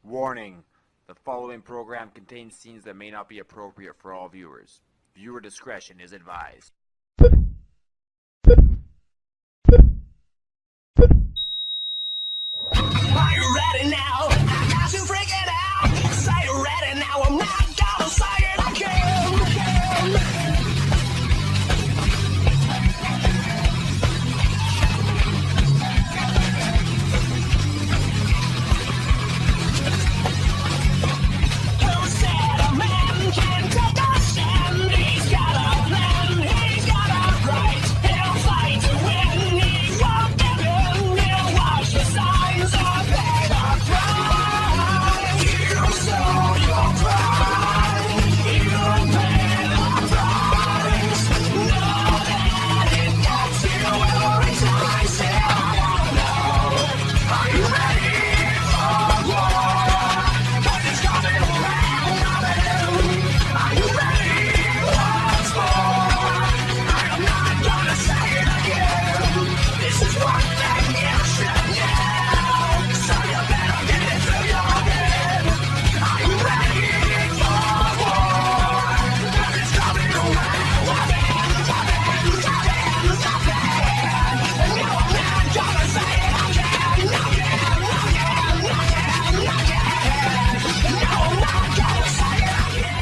Warning: the following program contains scenes that may not be appropriate for all viewers. Viewer discretion is advised. Are you ready now? I got you freaking out. Say you're ready now. I'm not gonna say it again. Who said a man can take a stand? He's got a plan. He's got a right. He'll fight to win. He won't give in. He'll watch the signs of better pride. You sow your pride. You pay the price. Know that it gets you every time. Say, I don't know. Are you ready for war? 'Cause it's coming around, coming. Are you ready once more? I am not gonna say it again. This is one thing you should know. So you better get it through your head. Are you ready for war? 'Cause it's coming around, coming, coming, coming, coming. And no, I'm not gonna say it again, again, again, again, again. No, I'm not gonna say it again.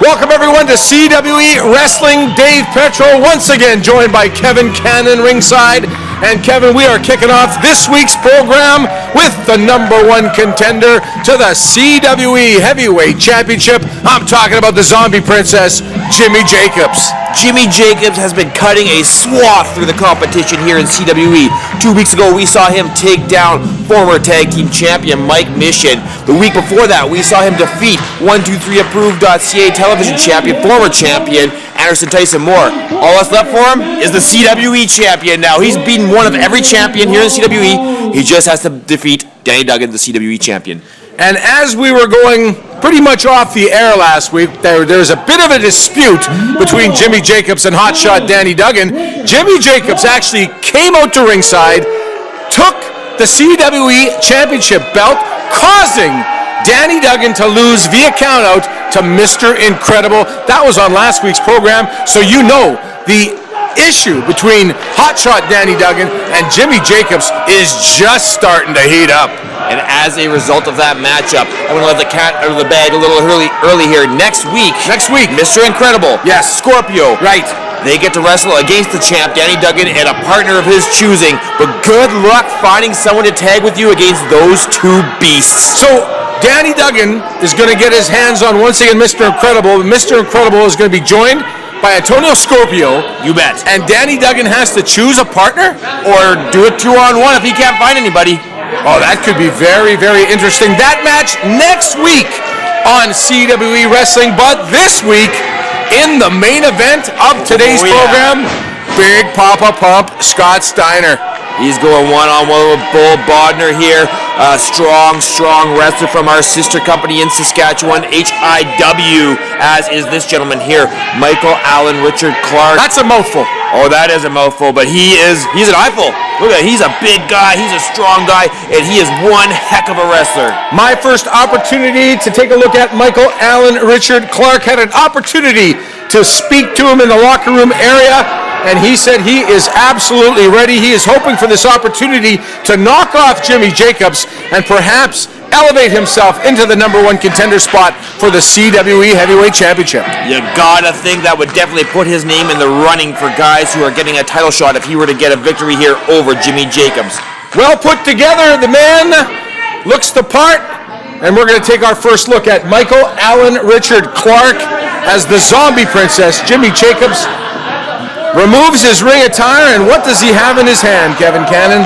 Welcome everyone to CWE Wrestling. Dave Petrol once again joined by Kevin Cannon ringside. And Kevin, we are kicking off this week's program with the #1 contender to the CWE Heavyweight Championship. I'm talking about the Zombie Princess, Jimmy Jacobs. Jimmy Jacobs has been cutting a swath through the competition here in CWE. 2 weeks ago, we saw him take down former tag team champion Mike Mission. The week before that, we saw him defeat 123approved.ca television champion, former champion Anderson Tyson Moore. All that's left for him is the CWE champion now. He's beaten one of every champion here in CWE. He just has to defeat Danny Duggan, the CWE champion. And as we were going pretty much off the air last week, there's a bit of a dispute between Jimmy Jacobs and hotshot Danny Duggan. Jimmy Jacobs actually came out to ringside, took the CWE championship belt, causing Danny Duggan to lose via countout to Mr. Incredible. That was on last week's program, so you know the issue between hotshot Danny Duggan and Jimmy Jacobs is just starting to heat up. And as a result of that matchup, I'm going to let the cat out of the bag a little early here. Next week, Mr. Incredible, yes, Scorpio, right, they get to wrestle against the champ, Danny Duggan, and a partner of his choosing. But good luck finding someone to tag with you against those two beasts. So Danny Duggan is going to get his hands on, once again, Mr. Incredible. Mr. Incredible is going to be joined by Antonio Scorpio. You bet. And Danny Duggan has to choose a partner? Or do it 2-on-1 if he can't find anybody. Oh, that could be very, very interesting. That match next week on CWE Wrestling, but this week in the main event of today's program, Big Papa Pump Scott Steiner. He's going one-on-one with Bull Bodnar here. A strong wrestler from our sister company in Saskatchewan, HIW, as is this gentleman here, Michael Allen Richard Clark. That's a mouthful. Oh, that is a mouthful, but he's an eyeful. Look at that, he's a big guy, he's a strong guy, and he is one heck of a wrestler. My first opportunity to take a look at Michael Allen Richard Clark, had an opportunity to speak to him in the locker room area, and he said he is absolutely ready. He is hoping for this opportunity to knock off Jimmy Jacobs and perhaps elevate himself into the #1 contender spot for the CWE Heavyweight Championship. You gotta think that would definitely put his name in the running for guys who are getting a title shot if he were to get a victory here over Jimmy Jacobs. Well put together, the man looks the part, and we're going to take our first look at Michael Allen Richard Clark as the Zombie Princess. Jimmy Jacobs removes his ring attire, and what does he have in his hand, Kevin Cannon?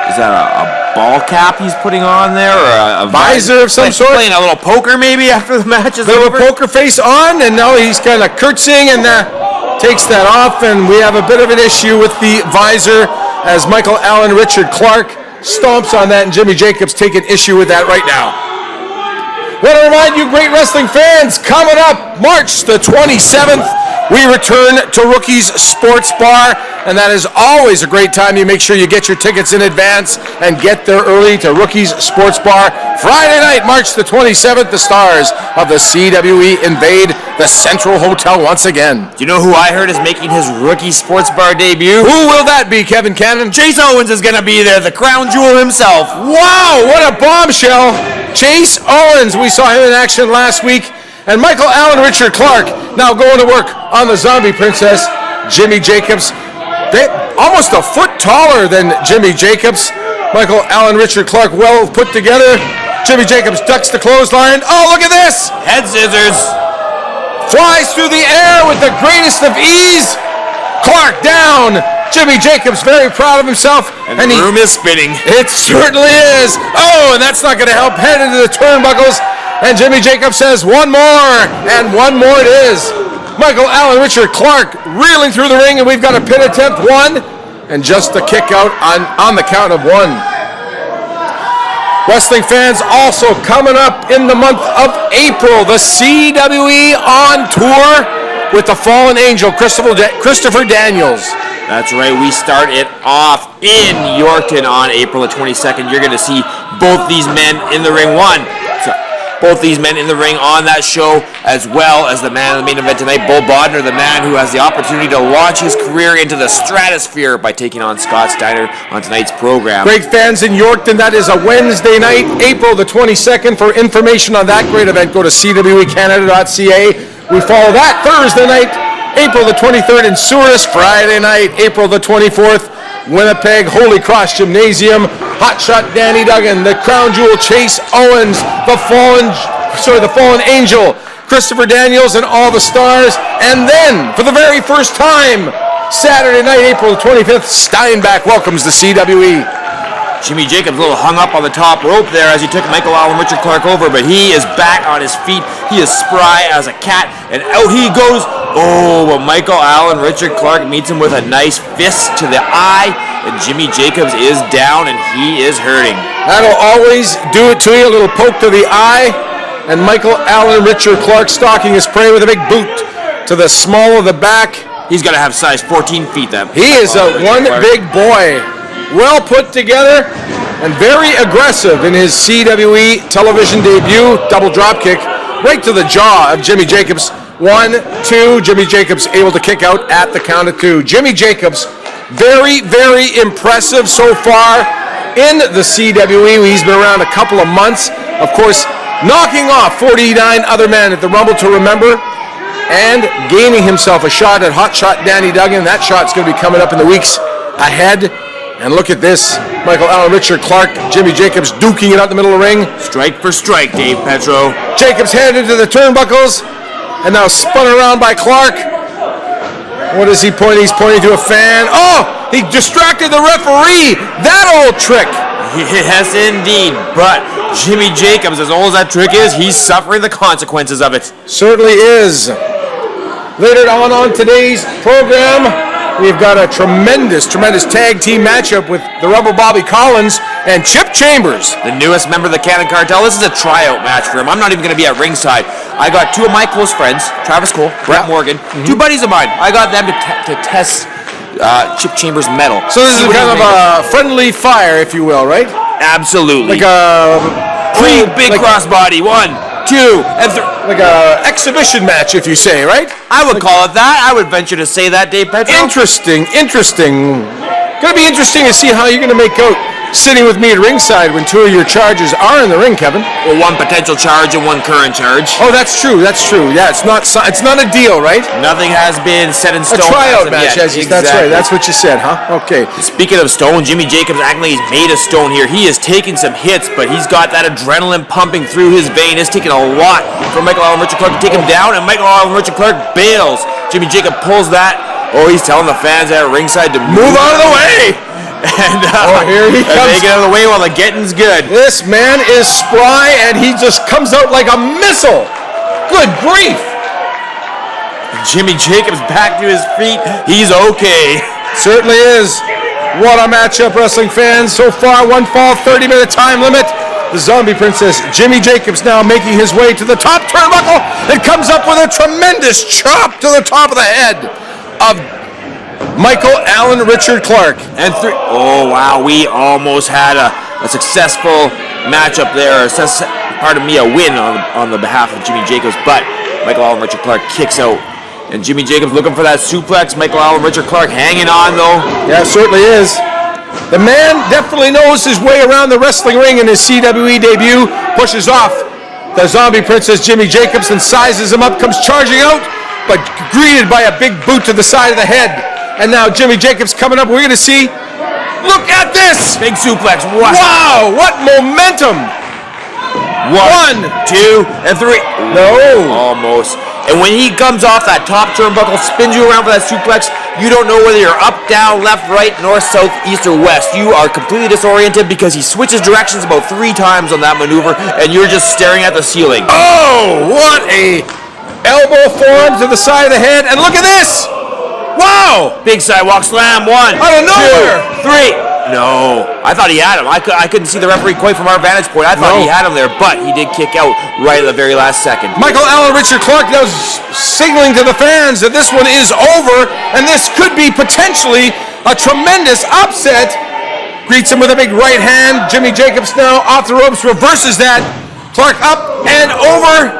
Is that a ball cap he's putting on there, or a visor of some sort? Playing a little poker maybe after the match is over? A poker face on, and now he's kind of curtsying and takes that off, and we have a bit of an issue with the visor as Michael Allen Richard Clark stomps on that, and Jimmy Jacobs taking issue with that right now. Want to remind you, great wrestling fans, coming up March the 27th, we return to Rookie's Sports Bar, and that is always a great time. You make sure you get your tickets in advance and get there early to Rookie's Sports Bar. Friday night, March the 27th, the stars of the CWE invade the Central Hotel once again. Do you know who I heard is making his Rookie Sports Bar debut? Who will that be, Kevin Cannon? Chase Owens is going to be there, the crown jewel himself. Wow, what a bombshell. Chase Owens, we saw him in action last week. And Michael Allen Richard Clark now going to work on the Zombie Princess, Jimmy Jacobs. They almost a foot taller than Jimmy Jacobs. Michael Allen Richard Clark well put together. Jimmy Jacobs ducks the clothesline. Oh, look at this! Head scissors. Flies through the air with the greatest of ease. Clark down. Jimmy Jacobs very proud of himself. And the room is spinning. It certainly is. Oh, and that's not going to help. Head into the turnbuckles. And Jimmy Jacobs says, one more, and one more it is. Michael Allen Richard Clark reeling through the ring, and we've got a pin attempt, one, and just a kick out on the count of one. Wrestling fans, also coming up in the month of April, the CWE on tour with the Fallen Angel, Christopher Daniels. That's right, we start it off in Yorkton on April the 22nd. You're going to see both these men in the ring. Both these men in the ring on that show, as well as the man in the main event tonight, Bull Bodnar, the man who has the opportunity to launch his career into the stratosphere by taking on Scott Steiner on tonight's program. Great fans in Yorkton, that is a Wednesday night, April the 22nd. For information on that great event, go to cwecanada.ca. We follow that Thursday night, April the 23rd in Souris. Friday night, April the 24th, Winnipeg Holy Cross Gymnasium. Hotshot Danny Duggan, the crown jewel Chase Owens, the fallen angel Christopher Daniels, and all the stars. And then, for the very first time, Saturday night, April 25th, Steinbach welcomes the CWE. Jimmy Jacobs a little hung up on the top rope there as he took Michael Allen Richard Clark over, but he is back on his feet. He is spry as a cat, and out he goes. Oh, but Michael Allen Richard Clark meets him with a nice fist to the eye, and Jimmy Jacobs is down, and he is hurting. That'll always do it to you, a little poke to the eye, and Michael Allen Richard Clark stalking his prey with a big boot to the small of the back. He's got to have size 14 feet, that. He is one big boy. Well put together and very aggressive in his CWE television debut. Double drop kick right to the jaw of Jimmy Jacobs. 1, 2. Jimmy Jacobs able to kick out at the count of 2. Jimmy Jacobs, very, very impressive so far in the CWE. He's been around a couple of months. Of course, knocking off 49 other men at the Rumble to Remember and gaining himself a shot at Hotshot Danny Duggan. That shot's going to be coming up in the weeks ahead. And look at this, Michael Allen Richard Clark, Jimmy Jacobs duking it out the middle of the ring. Strike for strike, Dave Petro. Jacobs headed into the turnbuckles, and now spun around by Clark. What is he pointing? He's pointing to a fan. Oh, he distracted the referee. That old trick. Yes, indeed. But Jimmy Jacobs, as old as that trick is, he's suffering the consequences of it. Certainly is. Later on today's program, we've got a tremendous tag team matchup with the Rebel Bobby Collins and Chip Chambers. The newest member of the Cannon Cartel. This is a tryout match for him. I'm not even going to be at ringside. I got two of my close friends, Travis Cole, Brett Morgan, two buddies of mine. I got them to test Chip Chambers' metal. So this is kind of a friendly fire, if you will, right? Absolutely. Like a big crossbody. 1, 2, and 3. Like a exhibition match, if you say, right? I would call it that. I would venture to say that, Dave Petro. Interesting. Gonna be interesting to see how you're gonna make out sitting with me at ringside when two of your charges are in the ring, Kevin. Well, one potential charge and one current charge. Oh, that's true. Yeah, it's not a deal, right? Nothing has been set in stone. A tryout match, exactly. That's right. That's what you said, huh? Okay. Speaking of stone, Jimmy Jacobs acting like he's made of stone here. He is taking some hits, but he's got that adrenaline pumping through his vein. It's taking a lot for Michael Allen Richard Clark to take him down, and Michael Allen Richard Clark bails. Jimmy Jacobs pulls that. Oh, he's telling the fans at ringside to move out of the way. And here he comes. They get out of the way while the getting's good. This man is spry, and he just comes out like a missile. Good grief. Jimmy Jacobs back to his feet. He's okay. Certainly is. What a matchup, wrestling fans. So far, one fall, 30-minute time limit. The Zombie Princess, Jimmy Jacobs, now making his way to the top turnbuckle and comes up with a tremendous chop to the top of the head of Michael Allen Richard Clark. And oh wow, we almost had a successful matchup there. A win on the behalf of Jimmy Jacobs, but Michael Allen Richard Clark kicks out. And Jimmy Jacobs looking for that suplex. Michael Allen Richard Clark hanging on though. Yeah, it certainly is. The man definitely knows his way around the wrestling ring in his CWE debut. Pushes off the Zombie Princess Jimmy Jacobs and sizes him up, comes charging out, but greeted by a big boot to the side of the head. And now Jimmy Jacobs coming up. We're going to see, look at this! Big suplex. Wow, what momentum! One, 2, and 3. No. Almost. And when he comes off that top turnbuckle, spins you around for that suplex, you don't know whether you're up, down, left, right, north, south, east, or west. You are completely disoriented because he switches directions about 3 times on that maneuver, and you're just staring at the ceiling. Oh, what a elbow form to the side of the head. And look at this! Wow! Big sidewalk slam. 1, Out of nowhere. 2, 3. No, I thought he had him. I couldn't see the referee quite from our vantage point. I thought he had him there, but he did kick out right at the very last second. Michael Allen Richard Clark now signaling to the fans that this one is over, and this could be potentially a tremendous upset. Greets him with a big right hand. Jimmy Jacobs now off the ropes, reverses that. Clark up and over.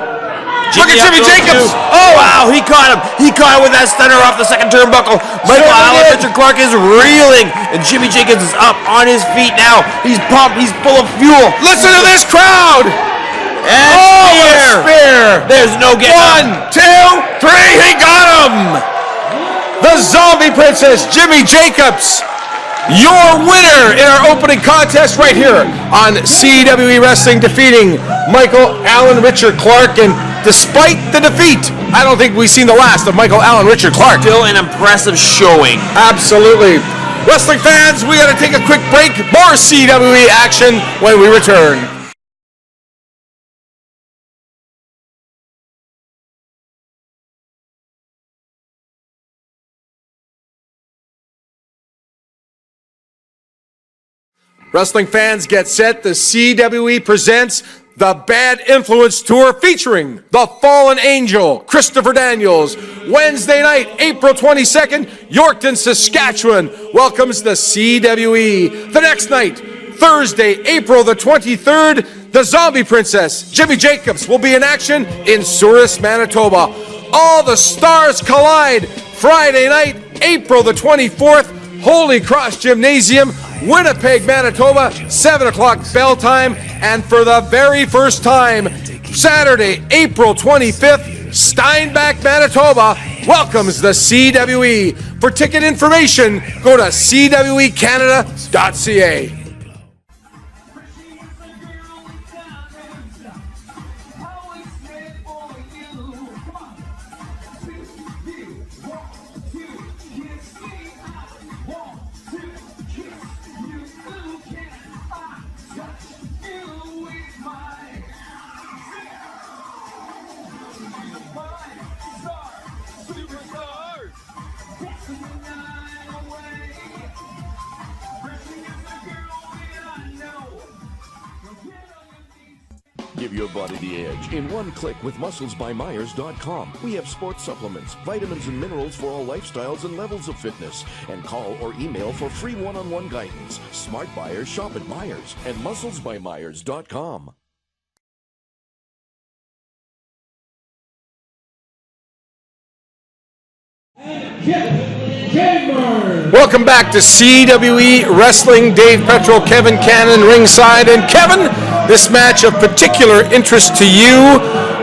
Look at Jimmy Jacobs! Oh wow, he caught him. He caught him with that stunner off the second turnbuckle. Michael Allen Richard Clark is reeling, and Jimmy Jacobs is up on his feet now. He's pumped. He's full of fuel. Listen to this crowd! And what a spear! There's no getting 1, 2, 3. He got him! The Zombie Princess, Jimmy Jacobs, your winner in our opening contest right here on CWE Wrestling, defeating Michael Allen Richard Clark. And despite the defeat, I don't think we've seen the last of Michael Allen Richard Clark. Still an impressive showing. Absolutely. Wrestling fans, we got to take a quick break. More CWE action when we return. Wrestling fans, get set. The CWE presents the Bad Influence Tour featuring the Fallen Angel, Christopher Daniels. Wednesday night, April 22nd, Yorkton, Saskatchewan welcomes the CWE. The next night, Thursday, April the 23rd, the Zombie Princess, Jimmy Jacobs, will be in action in Souris, Manitoba. All the stars collide. Friday night, April the 24th, Holy Cross Gymnasium, Winnipeg, Manitoba, 7 o'clock bell time. And for the very first time, Saturday, April 25th, Steinbach, Manitoba welcomes the CWE. For ticket information, go to cwecanada.ca. Give your body the edge in one click with musclesbymyers.com. We have sports supplements, vitamins and minerals for all lifestyles and levels of fitness. And call or email for free one-on-one guidance. Smart buyers shop at Myers and musclesbymyers.com. Welcome back to CWE Wrestling. Dave Petrol, Kevin Cannon ringside. And Kevin, this match of particular interest to you,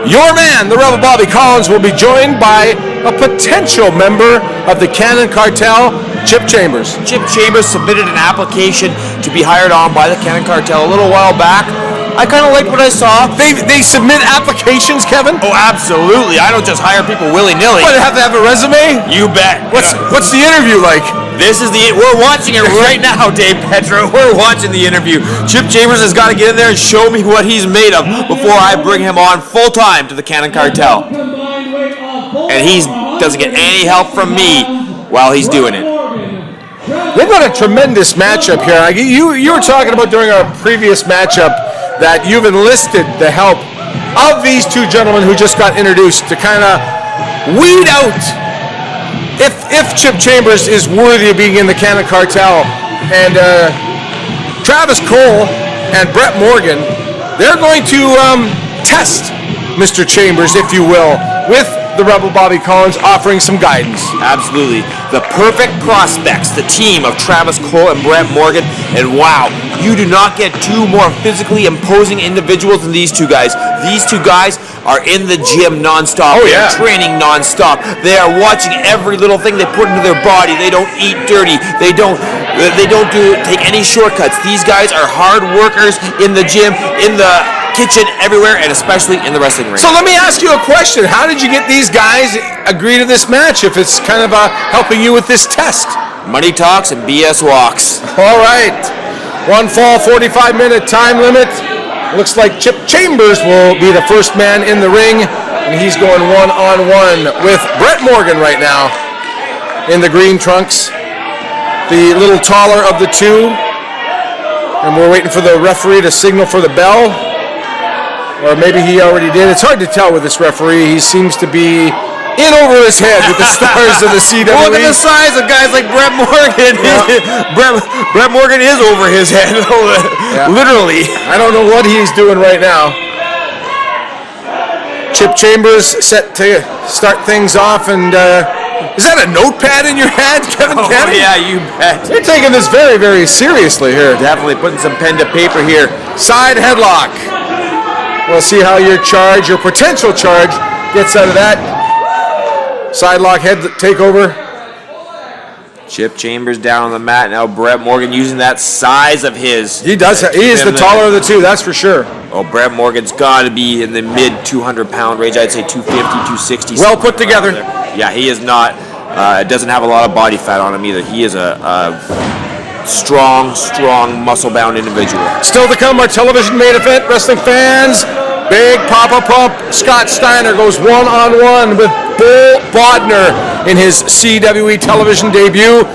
your man, the Rebel Bobby Collins, will be joined by a potential member of the Cannon Cartel, Chip Chambers. Chip Chambers submitted an application to be hired on by the Cannon Cartel a little while back. I kind of liked what I saw. They submit applications, Kevin? Oh, absolutely. I don't just hire people willy-nilly. What, they have to have a resume? You bet. What's the interview like? We're watching it right now, Dave Petro. We're watching the interview. Chip Chambers has got to get in there and show me what he's made of before I bring him on full-time to the Cannon Cartel. And he doesn't get any help from me while he's doing it. They've got a tremendous matchup here. You were talking about during our previous matchup that you've enlisted the help of these two gentlemen who just got introduced to kind of weed out if Chip Chambers is worthy of being in the Cannon Cartel. And Travis Cole and Brett Morgan, they're going to test Mr. Chambers, if you will, with the Rebel Bobby Collins offering some guidance. Absolutely. The perfect prospects, the team of Travis Cole and Brett Morgan. And wow, you do not get two more physically imposing individuals than these two guys. These two guys are in the gym nonstop. Oh, yeah. They're training nonstop. They are watching every little thing they put into their body. They don't eat dirty. They don't take any shortcuts. These guys are hard workers in the gym, in the kitchen, everywhere, and especially in the wrestling ring. So let me ask you a question. How did you get these guys agree to this match if it's kind of helping you with this test? Money talks and BS walks. All right. One fall, 45-minute time limit. Looks like Chip Chambers will be the first man in the ring, and he's going one-on-one with Brett Morgan right now in the green trunks, the little taller of the two. And we're waiting for the referee to signal for the bell. Or maybe he already did. It's hard to tell with this referee. He seems to be in over his head with the stars of the CWE. Look at the size of guys like Brett Morgan. Yeah. Brett Morgan is over his head, literally. I don't know what he's doing right now. Chip Chambers set to start things off, and is that a notepad in your hand, Kevin Cannon? Yeah, you bet. You're taking this very, very seriously here. Definitely putting some pen to paper here. Side headlock. We'll see how your potential charge, gets out of that. Side lock, head takeover. Chip Chambers down on the mat. Now Brett Morgan using that size of his. He does. He is the taller of the two, that's for sure. Oh, Brett Morgan's got to be in the mid 200-pound range. I'd say 250, 260. Well put together. Yeah, he is not. Doesn't have a lot of body fat on him either. He is a strong, muscle-bound individual. Still to come, our television main event, wrestling fans. Big Papa Pump. Scott Steiner goes one-on-one with Bull Bodnar in his CWE television debut.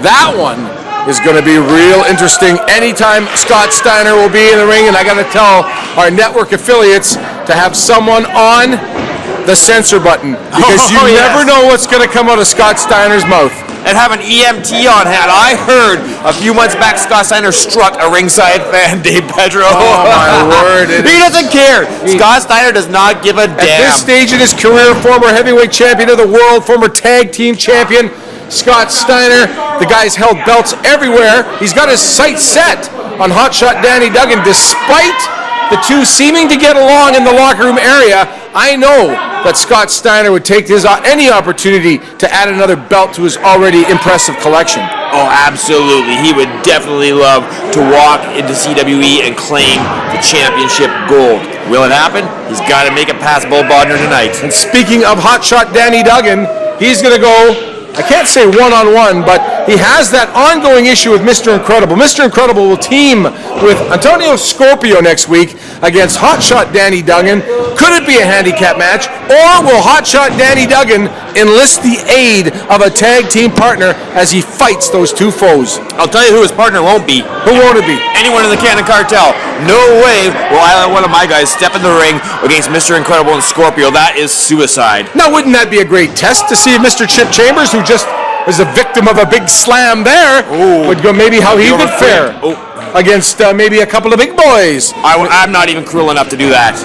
That one is going to be real interesting. Anytime Scott Steiner will be in the ring, and I got to tell our network affiliates to have someone on the censor button, because you never know what's going to come out of Scott Steiner's mouth. And have an EMT on hand. I heard a few months back Scott Steiner struck a ringside fan, Dave Pedro. Oh my word. He doesn't care. Scott Steiner does not give a damn. At this stage in his career, former heavyweight champion of the world, former tag team champion, Scott Steiner. The guy's held belts everywhere. He's got his sights set on Hotshot Danny Duggan. Despite the two seeming to get along in the locker room area, I know that Scott Steiner would take any opportunity to add another belt to his already impressive collection. Oh, absolutely. He would definitely love to walk into CWE and claim the championship gold. Will it happen? He's got to make it past Bull Bodnar tonight. And speaking of Hotshot Danny Duggan, he's going to go, I can't say one-on-one, but he has that ongoing issue with Mr. Incredible. Mr. Incredible will team with Antonio Scorpio next week against Hotshot Danny Duggan. Could it be a handicap match, or will Hotshot Danny Duggan enlist the aid of a tag team partner as he fights those two foes? I'll tell you who his partner won't be. Who won't it be? Anyone in the Cannon Cartel. No way will I let one of my guys step in the ring against Mr. Incredible and Scorpio. That is suicide. Now, wouldn't that be a great test to see if Mr. Chip Chambers, who just was a victim of a big slam there, would go maybe how he would fare against maybe a couple of big boys. I'm not even cruel enough to do that.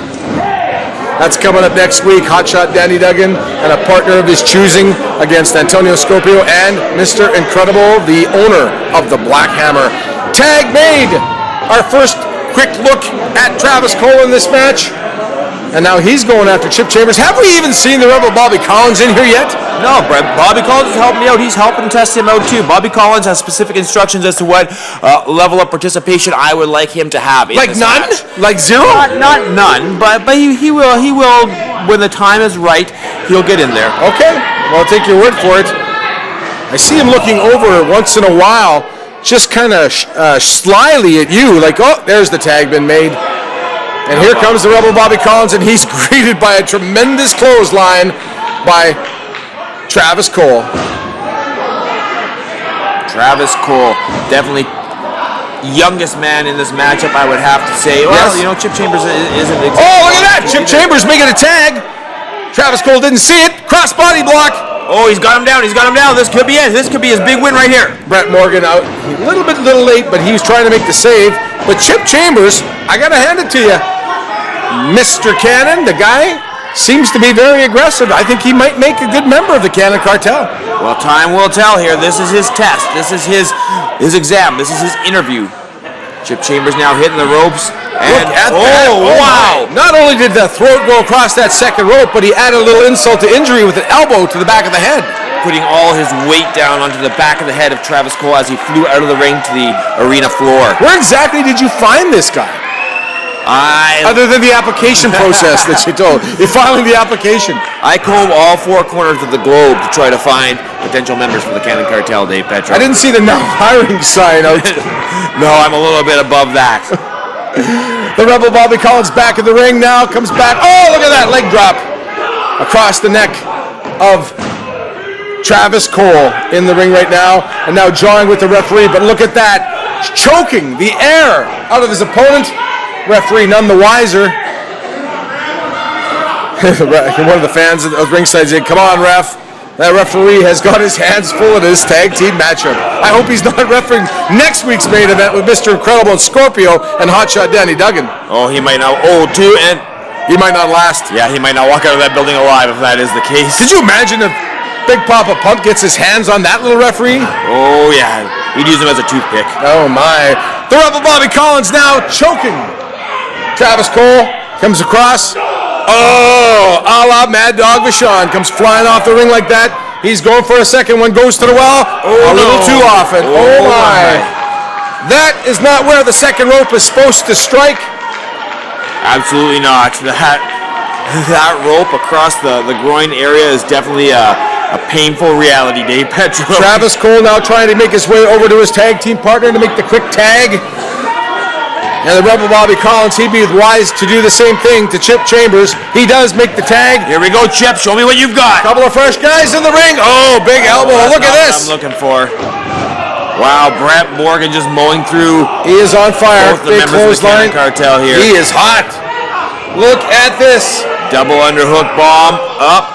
That's coming up next week. Hotshot Danny Duggan and a partner of his choosing against Antonio Scorpio and Mr. Incredible, the owner of the Black Hammer. Tag made. Our first quick look at Travis Cole in this match. And now he's going after Chip Chambers. Have we even seen the Rebel Bobby Collins in here yet? No, Brett. Bobby Collins is helping me out. He's helping test him out too. Bobby Collins has specific instructions as to what level of participation I would like him to have. Like none? Match. Like zero? Not none, but he will when the time is right, he'll get in there. Okay, well, I'll take your word for it. I see him looking over once in a while, just kind of slyly at you, like, oh, there's the tag been made. And here comes the Rebel Bobby Collins, and he's greeted by a tremendous clothesline by Travis Cole. Travis Cole definitely youngest man in this matchup, I would have to say. Well, Yes. you know, Chip Chambers isn't exactly. Oh, look at that! Chip Chambers making a tag. Travis Cole didn't see it. Cross body block. Oh, he's got him down. He's got him down. This could be it. This could be his big win right here. Brett Morgan out a little late, but he was trying to make the save. But Chip Chambers, I gotta hand it to you, Mr. Cannon. The guy seems to be very aggressive. I think he might make a good member of the Cannon Cartel. Well, time will tell here. This is his test. This is his exam. This is his interview. Chip Chambers now hitting the ropes. And Look at that. oh, wow. Not only did the throat go across that second rope, but he added a little insult to injury with an elbow to the back of the head. Putting all his weight down onto the back of the head of Travis Cole as he flew out of the ring to the arena floor. Where exactly did you find this guy? Other than the application process that you told. You're filing the application. I comb all four corners of the globe to try to find potential members for the Cannon Cartel, Dave Petro. I didn't see the now hiring sign out. No, I'm a little bit above that. The Rebel Bobby Collins back in the ring now, comes back. Oh, look at that leg drop across the neck of Travis Cole in the ring right now, and now jawing with the referee. But look at that, choking the air out of his opponent. Referee none the wiser. One of the fans of ringside said, "Come on, ref." That referee has got his hands full of this tag team matchup. I hope he's not refereeing next week's main event with Mr. Incredible and Scorpio and Hotshot Danny Duggan. Oh, he might not. Oh, too, and he might not last. Yeah, he might not walk out of that building alive if that is the case. Could you imagine if Big Papa Pump gets his hands on that little referee? Oh, yeah. He'd use him as a toothpick. Oh, my. The Rebel Bobby Collins now choking. Travis Cole comes across. Oh, a la Mad Dog Vachon comes flying off the ring like that. He's going for a second one, goes to the well. Oh, a little too often. Oh, my. That is not where the second rope is supposed to strike. Absolutely not. That rope across the groin area is definitely a painful reality, Dave Petro. Travis Cole now trying to make his way over to his tag team partner to make the quick tag. And the Rebel Bobby Collins, he'd be wise to do the same thing to Chip Chambers. He does make the tag. Here we go, Chip. Show me what you've got. Couple of fresh guys in the ring. Oh, big elbow. Look at this. I'm looking for. Wow, Brett Morgan just mowing through. He is on fire. Both the members of the Cannon Cartel here. He is hot. Look at this. Double underhook bomb. Up.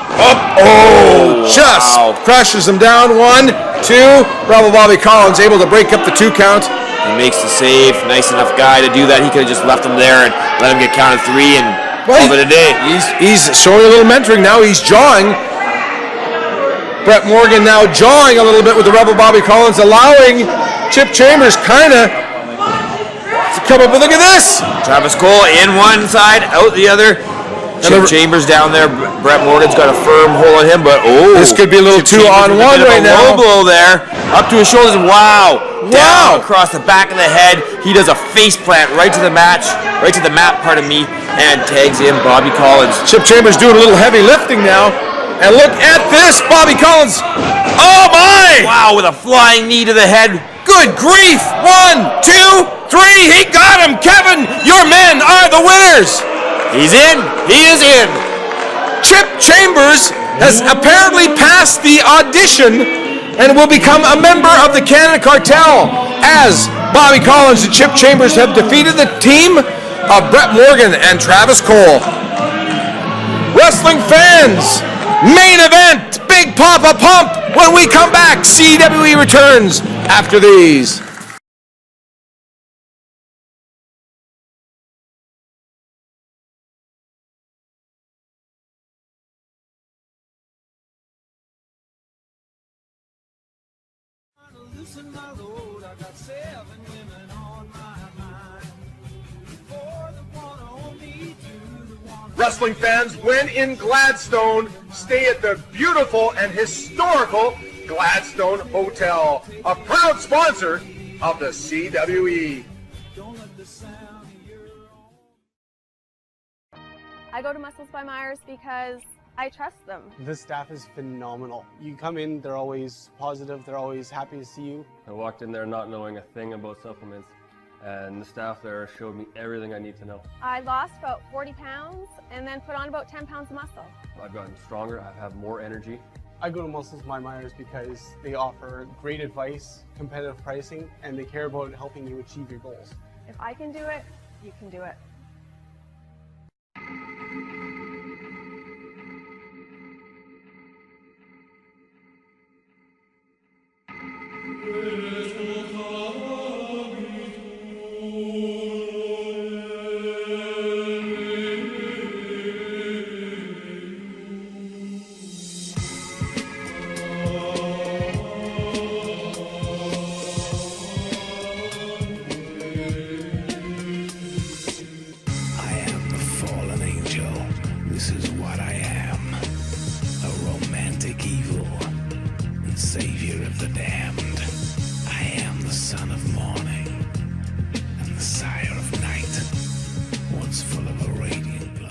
Oh, just crushes him down. 1, 2. Rebel Bobby Collins able to break up the 2 count. He makes the save. Nice enough guy to do that. He could have just left him there and let him get counted 3 and called it a day. He's showing a little mentoring now. He's jawing. Brett Morgan now jawing a little bit with the Rebel Bobby Collins, allowing Chip Chambers kind of to come up with, look at this. Travis Cole in one side, out the other. Chip Chambers down there. Brett Morgan's got a firm hold on him, but this could be a little 2-on-1 right now. Low blow there, up to his shoulders. Wow. Down across the back of the head. He does a face plant right to the mat, pardon me, and tags in Bobby Collins. Chip Chambers doing a little heavy lifting now. And look at this, Bobby Collins. Oh my! Wow, with a flying knee to the head. Good grief! 1, 2, 3. He got him, Kevin. Your men are the winners. He's in. He is in. Chip Chambers has apparently passed the audition and will become a member of the Cannon Cartel, as Bobby Collins and Chip Chambers have defeated the team of Brett Morgan and Travis Cole. Wrestling fans, main event, Big Papa Pump. When we come back, CWE returns after these. Loosen my load, I got 7 women on my mind. 4 that wanna own me, 2 that wanna... Wrestling fans, when in Gladstone, stay at the beautiful and historical Gladstone Hotel, a proud sponsor of the CWE. Don't let the sound of your own... I go to Muscles by Myers because I trust them. The staff is phenomenal. You come in, they're always positive, they're always happy to see you. I walked in there not knowing a thing about supplements, and the staff there showed me everything I need to know. I lost about 40 pounds and then put on about 10 pounds of muscle. I've gotten stronger, I have more energy, I go to Muscles by Myers because they offer great advice, competitive pricing, and they care about helping you achieve your goals. If I can do it, you can do it. Savior of the damned. I am the son of morning and the sire of night, once full of a radiant glow.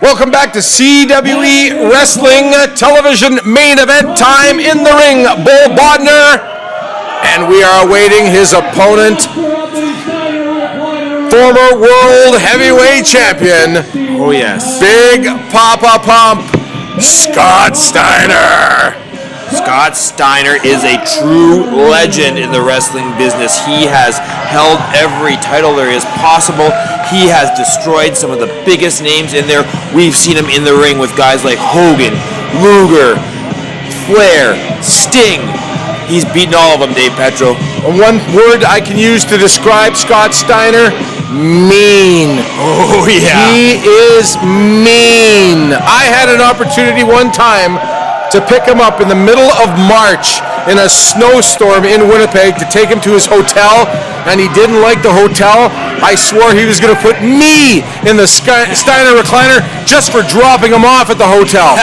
Welcome back to CWE Wrestling Television main event time. In the ring, Bull Bodnar, and we are awaiting his opponent, former World Heavyweight Champion. Oh yes. Big Papa Pump, Scott Steiner. Scott Steiner is a true legend in the wrestling business. He has held every title there is possible. He has destroyed some of the biggest names in there. We've seen him in the ring with guys like Hogan, Luger, Flair, Sting. He's beaten all of them, Dave Petro. One word I can use to describe Scott Steiner: mean. Oh yeah. He is mean. I had an opportunity one time to pick him up in the middle of March in a snowstorm in Winnipeg to take him to his hotel, and he didn't like the hotel. I swore he was going to put me in the Steiner recliner just for dropping him off at the hotel.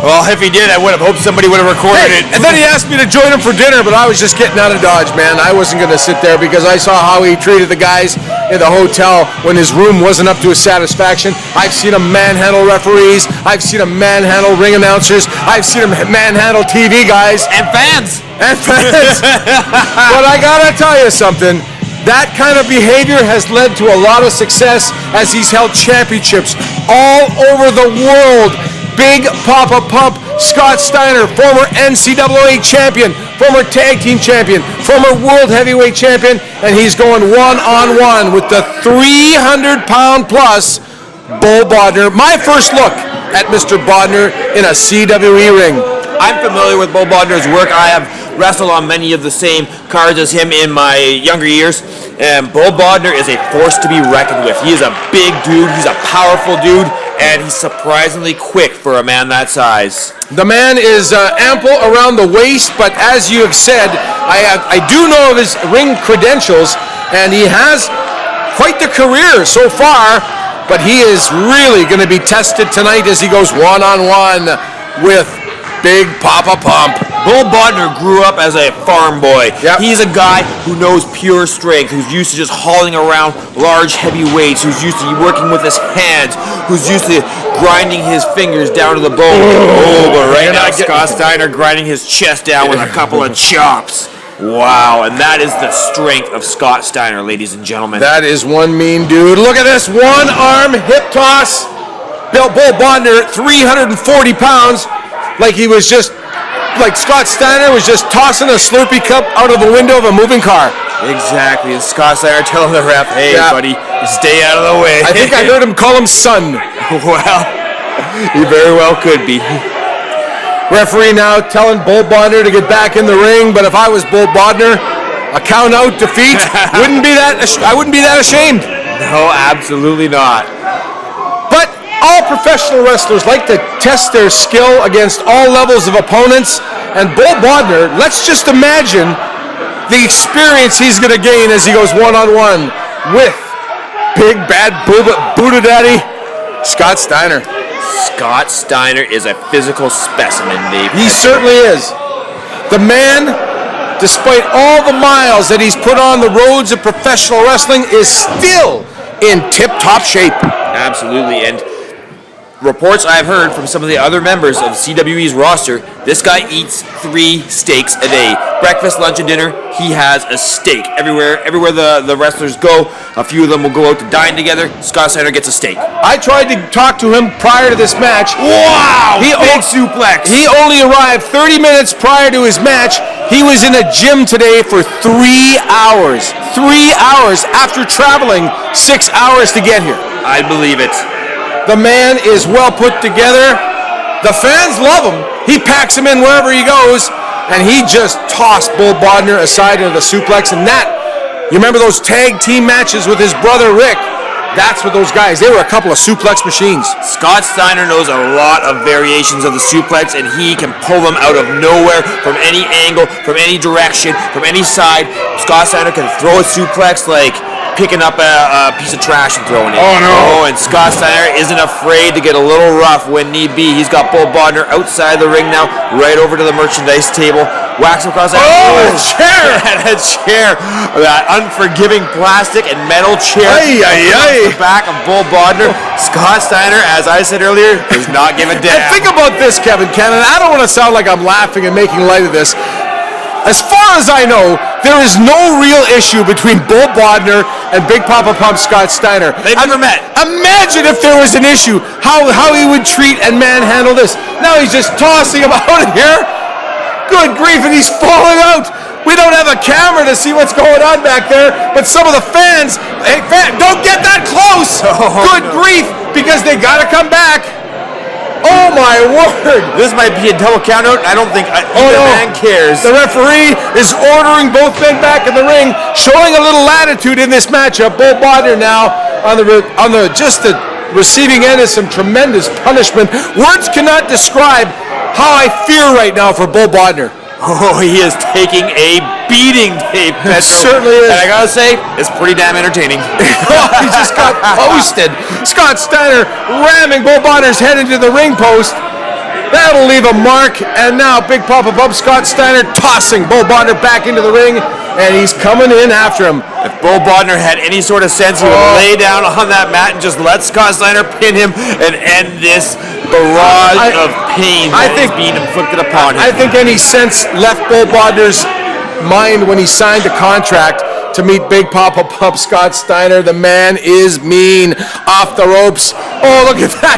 Well, if he did, I would have hoped somebody would have recorded it. And then he asked me to join him for dinner, but I was just getting out of Dodge, man. I wasn't going to sit there because I saw how he treated the guys in the hotel when his room wasn't up to his satisfaction. I've seen him manhandle referees. I've seen him manhandle ring announcers. I've seen him manhandle TV guys. And fans. And fans. But I gotta tell you something. That kind of behavior has led to a lot of success as he's held championships all over the world. Big Papa Pump, Scott Steiner, former NCAA champion, former tag team champion, former world heavyweight champion, and he's going one-on-one with the 300-pound plus Bull Bodnar. My first look at Mr. Bodnar in a CWE ring. I'm familiar with Bull Bodnar's work. I have wrestled on many of the same cards as him in my younger years. And Bull Bodnar is a force to be reckoned with. He is a big dude, he's a powerful dude, and he's surprisingly quick for a man that size. The man is ample around the waist, but as you have said, I do know of his ring credentials, and he has quite the career so far, but he is really going to be tested tonight as he goes one-on-one with Big Papa Pump. Bull Bodnar grew up as a farm boy. Yep. He's a guy who knows pure strength, who's used to just hauling around large, heavy weights, who's used to working with his hands, who's used to grinding his fingers down to the bone. Oh, but right now, Scott Steiner grinding his chest down with a couple of chops. Wow, and that is the strength of Scott Steiner, ladies and gentlemen. That is one mean dude. Look at this one-arm hip toss. Bull Bodnar, 340 pounds, like he was just, like Scott Steiner was just tossing a Slurpee cup out of the window of a moving car. Exactly, and Scott Steiner telling the ref, hey, buddy, stay out of the way. I think I heard him call him son. Well, he very well could be. Referee now telling Bull Bodnar to get back in the ring, but if I was Bull Bodnar, a count-out defeat I wouldn't be that ashamed. No, absolutely not. But all professional wrestlers like to test their skill against all levels of opponents, and Bull Bodnar, let's just imagine the experience he's going to gain as he goes one-on-one with big bad Buddha Daddy Scott Steiner. Scott Steiner is a physical specimen, Dave. He certainly is. The man, despite all the miles that he's put on the roads of professional wrestling, is still in tip-top shape. Absolutely, and reports I've heard from some of the other members of CWE's roster, this guy eats 3 steaks a day. Breakfast, lunch, and dinner, he has a steak. Everywhere the wrestlers go, a few of them will go out to dine together. Scott Steiner gets a steak. I tried to talk to him prior to this match. Wow! Big suplex. He only arrived 30 minutes prior to his match. He was in a gym today for 3 hours. 3 hours after traveling 6 hours to get here. I believe it. The man is well put together. The fans love him. He packs him in wherever he goes, and he just tossed Bull Bodnar aside into the suplex. And that, you remember those tag team matches with his brother Rick? That's what those guys, they were a couple of suplex machines. Scott Steiner knows a lot of variations of the suplex, and he can pull them out of nowhere, from any angle, from any direction, from any side. Scott Steiner can throw a suplex like picking up a piece of trash and throwing it. Oh, no. Oh, and Scott Steiner isn't afraid to get a little rough when need be. He's got Bull Bodnar outside the ring now, right over to the merchandise table. Whacks him across that. Oh, a chair! And a chair. That unforgiving plastic and metal chair. The back of Bull Bodnar. Scott Steiner, as I said earlier, does not give a damn. And think about this, Kevin Cannon. I don't want to sound like I'm laughing and making light of this. As far as I know, there is no real issue between Bull Bodnar and Big Papa Pump Scott Steiner. They've never met. Imagine if there was an issue, how he would treat and manhandle this. Now he's just tossing him out of here. Good grief, and he's falling out. We don't have a camera to see what's going on back there, but some of the fans, hey, don't get that close. Good grief, because they got to come back. Oh my word! This might be a double countout. I don't think either man cares. The referee is ordering both men back in the ring, showing a little latitude in this matchup. Bull Bodnar now on the just the receiving end of some tremendous punishment. Words cannot describe how I fear right now for Bull Bodnar. Oh, he is taking a beating, Dave Petro. Certainly is. And I gotta say, it's pretty damn entertaining. He just got posted. Scott Steiner ramming Bull Bodnar's head into the ring post. That'll leave a mark. And now Big Papa Bump Scott Steiner tossing Bull Bodnar back into the ring, and he's coming in after him. If Bull Bodnar had any sort of sense, he would lay down on that mat and just let Scott Steiner pin him and end this barrage of pain that is being inflicted upon him. I think any sense left Bull Bodnar's mind when he signed the contract to meet Big Papa Pump Scott Steiner. The man is mean. Off the ropes. Oh, look at that.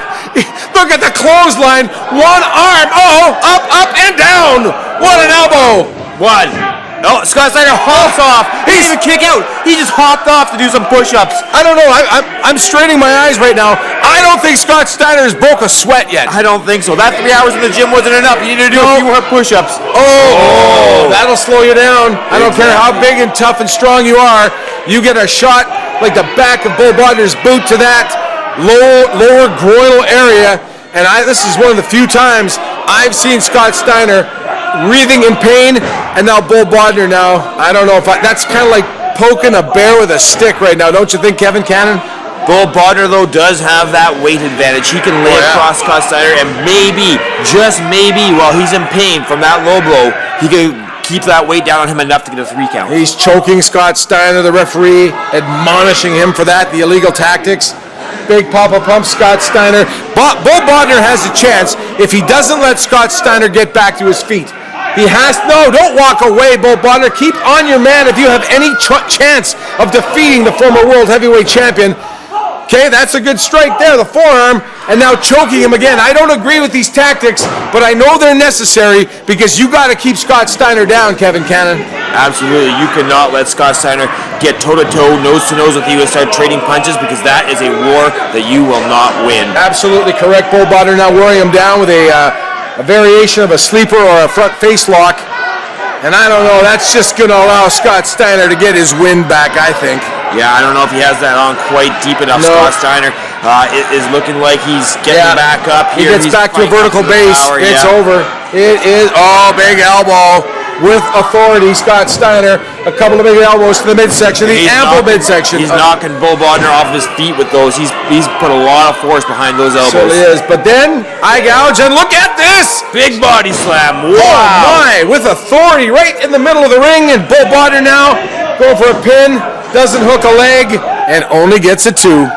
Look at the clothesline. One arm. Oh, up, and down. What an elbow. One. No, Scott Steiner hops off. He didn't even kick out. He just hopped off to do some push-ups. I don't know. I'm straining my eyes right now. I don't think Scott Steiner has broke a sweat yet. I don't think so. That 3 hours in the gym wasn't enough. You need to do a few more push-ups. Oh, that'll slow you down. I don't care how big and tough and strong you are. You get a shot like the back of Bull Bodnar's boot to that lower groinal area. And this is one of the few times I've seen Scott Steiner wreathing in pain, and now Bull Bodnar now. I don't know if that's kind of like poking a bear with a stick right now, don't you think, Kevin Cannon? Bull Bodnar, though, does have that weight advantage. He can lay across Scott Steiner, and maybe, just maybe, while he's in pain from that low blow, he can keep that weight down on him enough to get a 3 count. He's choking Scott Steiner, the referee, admonishing him for that, the illegal tactics. Big Papa Pump, Scott Steiner. Bull Bodnar has a chance if he doesn't let Scott Steiner get back to his feet. He has, no, don't walk away, Bull Bodnar. Keep on your man if you have any chance of defeating the former world heavyweight champion. Okay, that's a good strike there, the forearm, and now choking him again. I don't agree with these tactics, but I know they're necessary because you got to keep Scott Steiner down, Kevin Cannon. Absolutely. You cannot let Scott Steiner get toe-to-toe, nose-to-nose with you and start trading punches, because that is a war that you will not win. Absolutely correct. Bull Bodnar now wearing him down with a variation of a sleeper or a front face lock. And I don't know, that's just going to allow Scott Steiner to get his win back, I think. Yeah, I don't know if he has that on quite deep enough. No. Scott Steiner is looking like he's getting back up here. He gets back to a vertical base. It's over. It is, big elbow with authority. Scott Steiner, a couple of big elbows to the midsection, the ample midsection. He's knocking Bull Bodnar off his feet with those. He's put a lot of force behind those elbows. Certainly is. But then, eye gouge, and look at this! Big body slam. Wow. Oh my, with authority right in the middle of the ring, and Bull Bodnar now going for a pin. Doesn't hook a leg, and only gets a 2.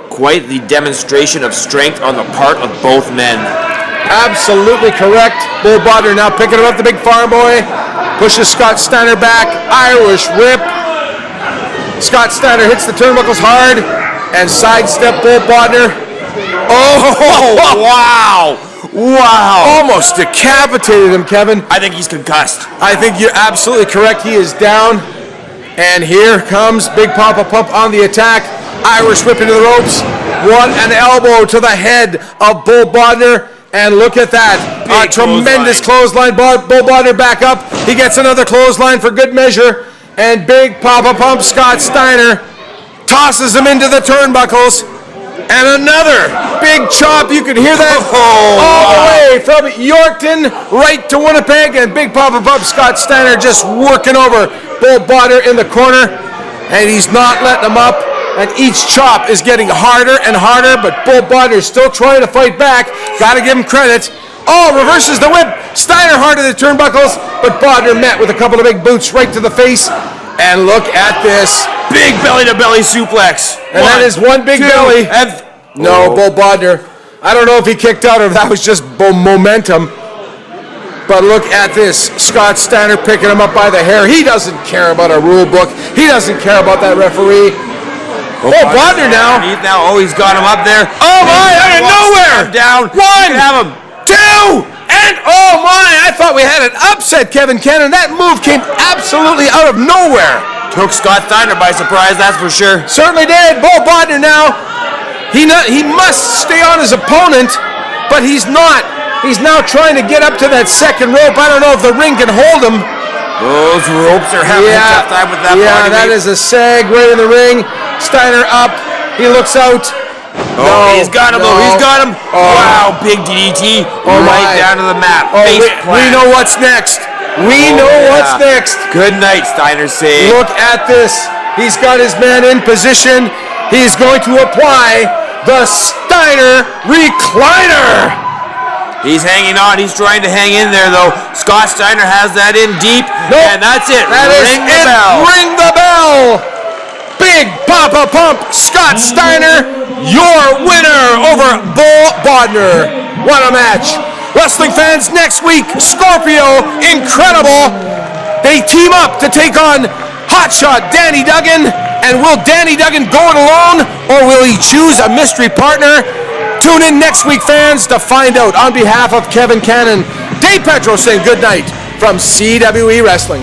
Quite the demonstration of strength on the part of both men. Absolutely correct. Bull Bodnar now picking him up, the big farm boy. Pushes Scott Steiner back. Irish whip. Scott Steiner hits the turnbuckles hard and sidestep Bull Bodnar. Oh, wow. Wow. Almost decapitated him, Kevin. I think he's concussed. I think you're absolutely correct. He is down. And here comes Big Papa Pump on the attack. Irish whip into the ropes. What an elbow to the head of Bull Bodnar. And look at that. A tremendous clothesline. Bull Bodnar back up. He gets another clothesline for good measure. And Big Papa Pump, Scott Steiner, tosses him into the turnbuckles. And another big chop. You can hear that all the way from Yorkton right to Winnipeg. And Big Papa Pump, Scott Steiner, just working over Bull Bodnar in the corner, and he's not letting him up, and each chop is getting harder and harder, but Bull Bodnar is still trying to fight back. Gotta give him credit. Oh, reverses the whip. Steiner hard to the turnbuckles, but Bodnar met with a couple of big boots right to the face, and look at this. Big belly-to-belly suplex. And that is one big belly. And no, Bull Bodnar. I don't know if he kicked out or if that was just momentum. But look at this. Scott Steiner picking him up by the hair. He doesn't care about a rule book. He doesn't care about that referee. Bull Bodnar now. Oh, he's got him up there. Oh my, out of nowhere. Down. 1, have him. 2, and oh my, I thought we had an upset, Kevin Cannon. That move came absolutely out of nowhere. Took Scott Steiner by surprise, that's for sure. Certainly did. Bull Bodnar now. He must stay on his opponent, but he's not. He's now trying to get up to that second rope. I don't know if the ring can hold him. Those ropes are having a tough time with that body. Yeah, that is a sag right in the ring. Steiner up. He looks out. Oh, he's got him, though. He's got him. Oh. Wow, big DDT. Right down to the mat. Oh, we know what's next. We know what's next. Good night, Steiner saying. Look at this. He's got his man in position. He's going to apply the Steiner Recliner. He's hanging on. He's trying to hang in there, though. Scott Steiner has that in deep. Nope. And that's it. Ring the bell. Ring the bell. Big Papa Pump, Scott Steiner, your winner over Bull Bodnar. What a match. Wrestling fans, next week, Scorpio, Incredible. They team up to take on Hotshot Danny Duggan. And will Danny Duggan go it alone, or will he choose a mystery partner? Tune in next week, fans, to find out. On behalf of Kevin Cannon, Dave Petro saying good night from CWE Wrestling.